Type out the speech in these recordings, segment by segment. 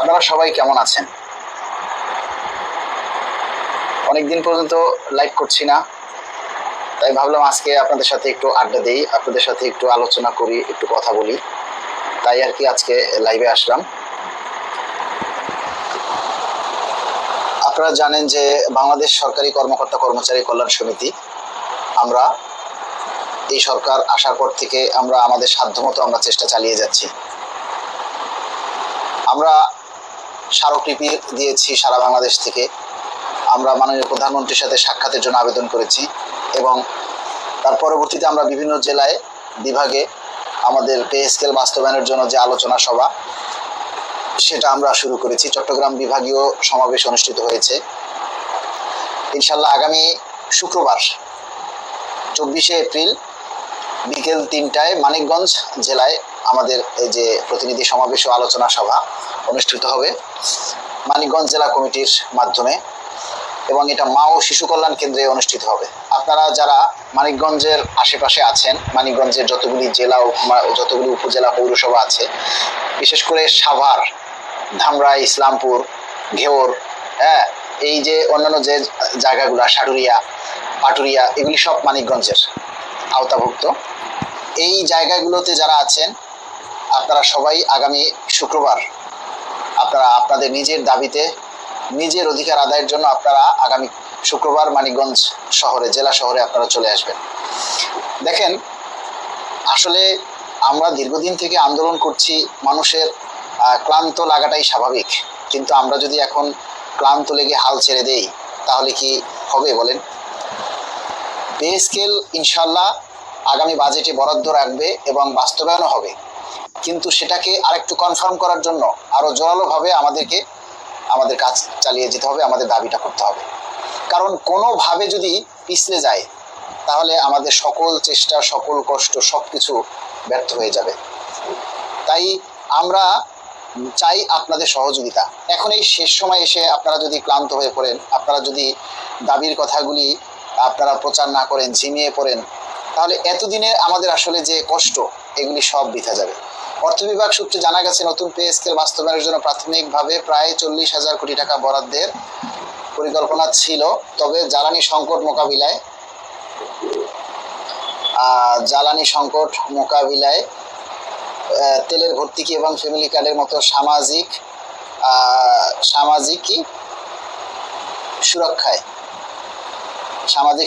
আপনারা সবাই কেমন আছেন? অনেকদিন পর্যন্ত লাইভ করছি না, তাই ভাবলাম আজকে আপনাদের সাথে একটু আড্ডা দেই, আপনাদের সাথে একটু আলোচনা করি, একটু কথা বলি। তাই আর কি আজকে লাইভে আসলাম। আপনারা জানেন যে বাংলাদেশ সরকারি কর্মকর্তা কর্মচারী কল্যাণ সমিতি, আমরা এই সরকার আসার পর থেকে আমরা আমাদের সাধ্যমতো আমরা চেষ্টা চালিয়ে যাচ্ছি। আমরা স্মারকলিপি দিয়েছি সারা বাংলাদেশ থেকে। আমরা মাননীয় প্রধানমন্ত্রীর সাথে সাক্ষাতের জন্য আবেদন করেছি এবং তার পরবর্তীতে আমরা বিভিন্ন জেলায় বিভাগে আমাদের পে স্কেল বাস্তবায়নের জন্য যে আলোচনা সভা সেটা আমরা শুরু করেছি। চট্টগ্রাম বিভাগীয় সমাবেশ অনুষ্ঠিত হয়েছে। ইনশাল্লাহ আগামী শুক্রবার 24শে এপ্রিল বিকেল 3টায় মানিকগঞ্জ জেলায় আমাদের এই যে প্রতিনিধি সমাবেশ ও আলোচনা সভা অনুষ্ঠিত হবে মানিকগঞ্জ জেলা কমিটির মাধ্যমে, এবং এটা মা ও শিশু কল্যাণ কেন্দ্রে অনুষ্ঠিত হবে। আপনারা যারা মানিকগঞ্জের আশেপাশে আছেন, মানিকগঞ্জের যতগুলি জেলা যতগুলি উপজেলা পৌরসভা আছে, বিশেষ করে সাভার, ধামরাই, ইসলামপুর, ঘেওর, এই যে অন্যান্য যে জায়গাগুলো, সাটুরিয়া, পাটুরিয়া, এগুলি সব মানিকগঞ্জের আওতাভুক্ত। এই জায়গাগুলোতে যারা আছেন আপনারা সবাই আগামী শুক্রবার আপনারা আপনাদের নিজের দাবিতে, নিজের অধিকার আদায়ের জন্য আপনারা আগামী শুক্রবার মানিকগঞ্জ শহরে, জেলা শহরে আপনারা চলে আসবেন। দেখেন, আসলে আমরা দীর্ঘদিন থেকে আন্দোলন করছি, মানুষের ক্লান্ত লাগাটাই স্বাভাবিক, কিন্তু আমরা যদি এখন ক্লান্ত লেগে হাল ছেড়ে দেই তাহলে কি হবে বলেন? পে স্কেল ইনশাল্লাহ আগামী বাজেটে বরাদ্দ রাখবে এবং বাস্তবায়নও হবে, কিন্তু সেটাকে আরেকটু কনফার্ম করার জন্য আরো জোরালোভাবে আমাদেরকে আমাদের কাজ চালিয়ে যেতে হবে, আমাদের দাবিটা করতে হবে। কারণ কোনোভাবে যদি পিছলে যায় তাহলে আমাদের সকল চেষ্টা, সকল কষ্ট, সব কিছু ব্যর্থ হয়ে যাবে। তাই আমরা চাই আপনাদের সহযোগিতা। এখন এই শেষ সময় এসে আপনারা যদি ক্লান্ত হয়ে পড়েন, আপনারা যদি দাবির কথাগুলি আপনারা প্রচার না করেন, ঝিমিয়ে পড়েন, তাহলে এতদিনে আমাদের আসলে যে কষ্ট, এগুলি সব বৃথা যাবে। অর্থ বিভাগ সূত্রে জানা গেছে নতুন পে স্কেল বাস্তবায়নের জন্য প্রাথমিকভাবে প্রায় 40,000 কোটি টাকা বরাদ্দের পরিকল্পনা ছিল। তবে জ্বালানি সংকট মোকাবিলায় তেলের ভর্তুকি এবং ফ্যামিলি কার্ডের মতো সামাজিক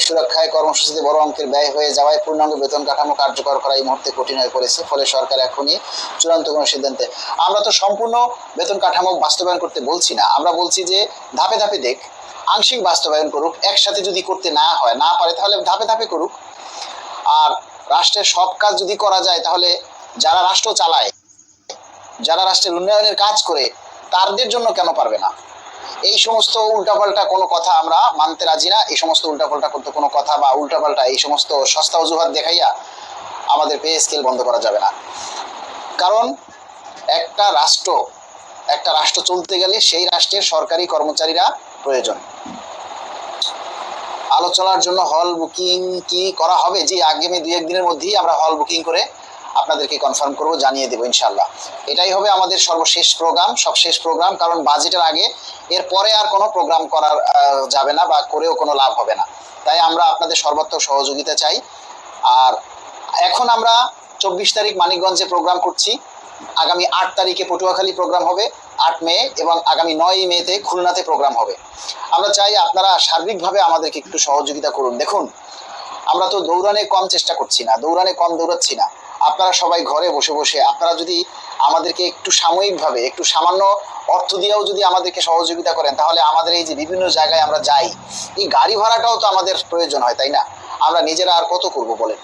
সুরক্ষায় কর্মসূচিতে বড় অঙ্কের ব্যয় হয়ে যাওয়ায় পূর্ণাঙ্গ বেতন কাঠামো কার্যকর করা এই মুহূর্তে কঠিন হয়ে পড়েছে। ফলে সরকার এখনই চূড়ান্ত কোনো সিদ্ধান্তে, আমরা তো সম্পূর্ণ বেতন কাঠামো বাস্তবায়ন করতে বলছি না, আমরা বলছি যে ধাপে ধাপে দেখ, আংশিক বাস্তবায়ন করুক, একসাথে যদি করতে না পারে তাহলে ধাপে ধাপে করুক। আর রাষ্ট্রের সব কাজ যদি করা যায় তাহলে যারা রাষ্ট্র চালায়, যারা রাষ্ট্রের উন্নয়নের কাজ করে, তাদের জন্য কেন পারবে না? এই সমস্ত উল্টাপাল্টা কোনো কথা আমরা মানতে রাজি না। এই সমস্ত উল্টাপাল্টা করতে কোনো কথা বা উল্টাপাল্টা এই সমস্ত সস্তা অজুহাত দেখাইয়া আমাদের পে স্কেল বন্ধ করা যাবে না। কারণ একটা রাষ্ট্র চলতে গেলে সেই রাষ্ট্রের সরকারি কর্মচারীরা প্রয়োজন। আলোচনার জন্য হল বুকিং কি করা হবে? জি, আগামী 2-1 দিনের মধ্যেই আমরা হল বুকিং করে আপনাদেরকে কনফার্ম করব, জানিয়ে দেবো ইনশাল্লাহ। এটাই হবে আমাদের সর্বশেষ প্রোগ্রাম, সবশেষ প্রোগ্রাম, কারণ বাজেটের আগে এর পরে আর কোনো প্রোগ্রাম করা যাবে না বা করেও কোনো লাভ হবে না। তাই আমরা আপনাদের সর্বাত্মক সহযোগিতা চাই। আর এখন আমরা 24 তারিখ মানিকগঞ্জে প্রোগ্রাম করছি, আগামী 8 তারিখে পটুয়াখালী প্রোগ্রাম হবে, 8 মে, এবং আগামী 9 মেতে খুলনাতে প্রোগ্রাম হবে। আমরা চাই আপনারা সার্বিকভাবে আমাদেরকে একটু সহযোগিতা করুন। দেখুন, আমরা তো দৌড়ানে কম চেষ্টা করছি না, দৌড়ানে কম দৌড়াচ্ছি না। আপনারা সবাই ঘরে বসে বসে আপনারা যদি আমাদেরকে একটু সাময়িকভাবে, একটু সামান্য অর্থ দিয়েও যদি আমাদেরকে সহযোগিতা করেন, তাহলে আমাদের এই যে বিভিন্ন জায়গায় আমরা যাই, এই গাড়ি ভাড়াটাও তো আমাদের প্রয়োজন হয়, তাই না? আমরা নিজেরা আর কত করব বলেন?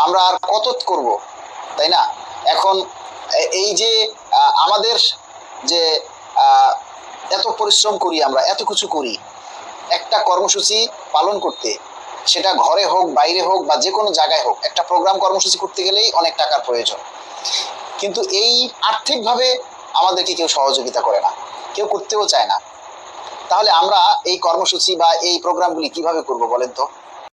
আমরা আর কত করব, তাই না? এখন এই যে আমাদের যে এত পরিশ্রম করি, আমরা এত কিছু করি একটা কর্মসূচি পালন করতে, সেটা ঘরে হোক, বাইরে হোক, বা যে কোনো জায়গায় হোক, একটা প্রোগ্রাম কর্মসূচি করতে গেলেই অনেক টাকার প্রয়োজন। কিন্তু এই আর্থিকভাবে আমাদেরকে কেউ সহযোগিতা করে না, কেউ করতেও চায় না। তাহলে আমরা এই কর্মসূচি বা এই প্রোগ্রামগুলি কিভাবে করব বলেন তো?